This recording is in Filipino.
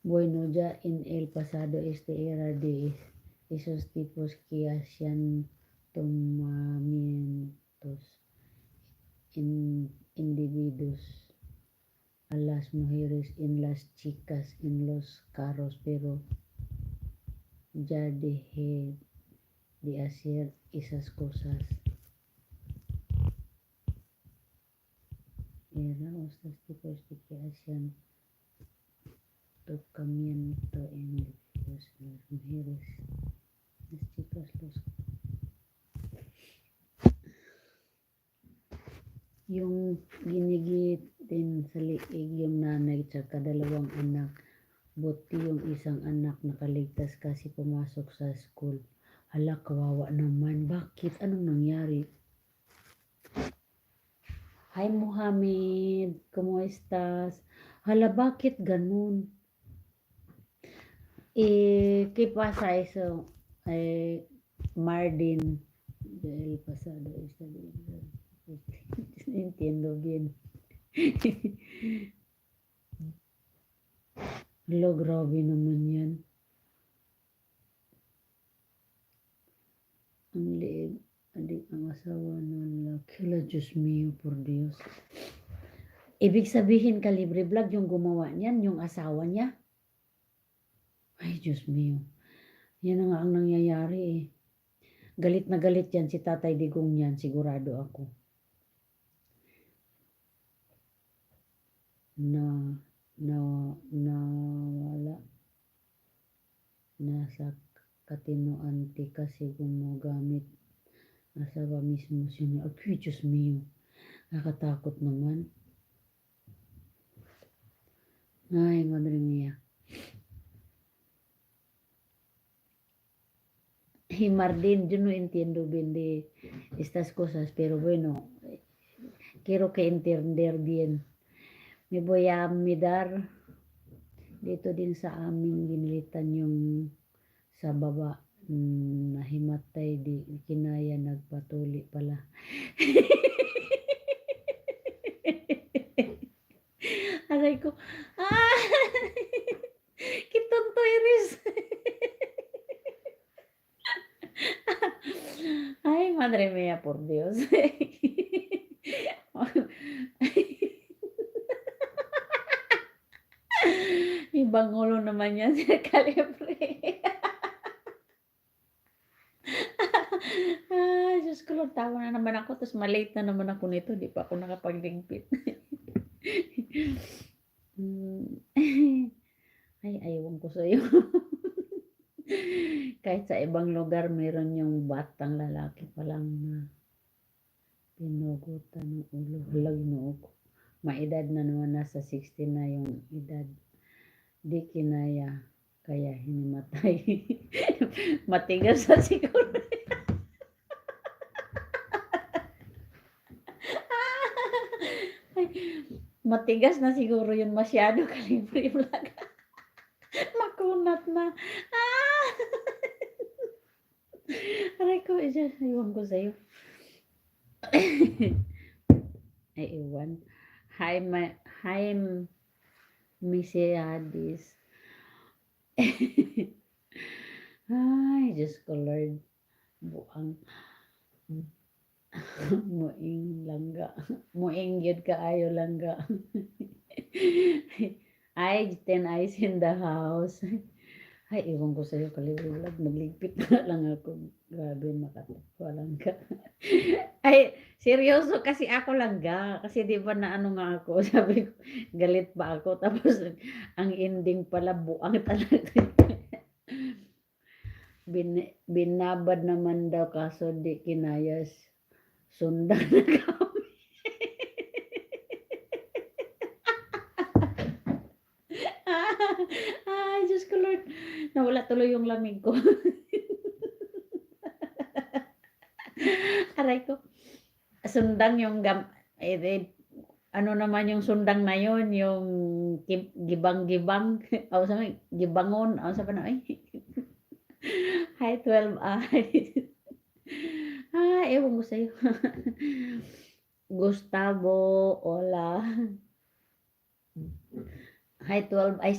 Bueno, ya en el pasado era de esos tipos que hacían tomamientos individuos a las mujeres, en las chicas, en los carros, pero ya dejé de hacer esas cosas. Eran estos tipos de que hacían tocamiento en las mujeres, las chicas, yung ginigit din sa liig yung nanay tsaka dalawang anak. Buti yung isang anak nakaligtas kasi pumasok sa school. Hala, kawawa naman. Bakit? Anong nangyari? Hi Mohammed, ¿cómo estás? Hala, bakit ganun? ¿Qué pasa eso? Mardin, del pasado, entiendo bien. Lo, grabe naman yan. Ang liig, adik ang asawa ng lalaki. Hala, Diyos mio, por Dios. Ibig sabihin, Kalibre Vlog, yung gumawa niyan, yung asawa niya. Ay, Diyos mio. Yan na nga ang nangyayari eh. Galit na galit yan si Tatay Digong yan, sigurado ako. Wala. Nasa katinoante kasi gumagamit asawa mismo siya. Ay, Diyos mio. Nakatakot naman. Ay, madre mia. Y Mardin, yo no entiendo bien de estas cosas, pero bueno, quiero que entender bien. Me voy a midar dito din sa aming ginilitan yung sa baba. Nahimatay, di kinaya, nagpatuli pala. Aray ko, kitonto iris. Ay, madre mía, por Dios. Ibang ulo naman yan si Kalibre. Ay, Diyos ko, tawa na naman ako. Tapos malate na naman ako nito. Di pa ako nakapagligpit. Ay, ayaw ko sa'yo. Kahit sa ibang lugar, meron yung batang lalaki pa lang na pinugutan ng ulo. Halag noo ko. Maedad na naman, nasa 60 na yung edad. Di kinaya, kaya hinimatay. Matigas na siguro. Matigas na siguro yun, masyado, Kalibre Vlog. Makunat na. Aray ko, iwan ko sa'yo. Ay, iwan. Hi, Misiadis. Ay, Diyos ko, Lord. Buang. Muing langga. Muing yun kaayo langga. Ay, 10 eyes in the house. Ay, iwan ko sa'yo, Kalibre Vlog. Magligpit na lang ako. Grabe, makatawa langga. Ay, seryoso kasi ako langga. Kasi di ba na ano nga ako, sabi ko, galit pa ako. Tapos, ang ending pala, buang talaga. Binabad naman daw kaso di kinayas. Sundan na kami. Ay, Diyos ko Lord. Nawala tuloy yung lamig ko. Aray ko. Sundang yung ano naman yung sundang na yun, yung gibang-gibang. O sa gibangon. O sa pa na, ay. Hi, 12 eyes. Ewan ko sa'yo. Gustavo, hola. Hi, 12 eyes.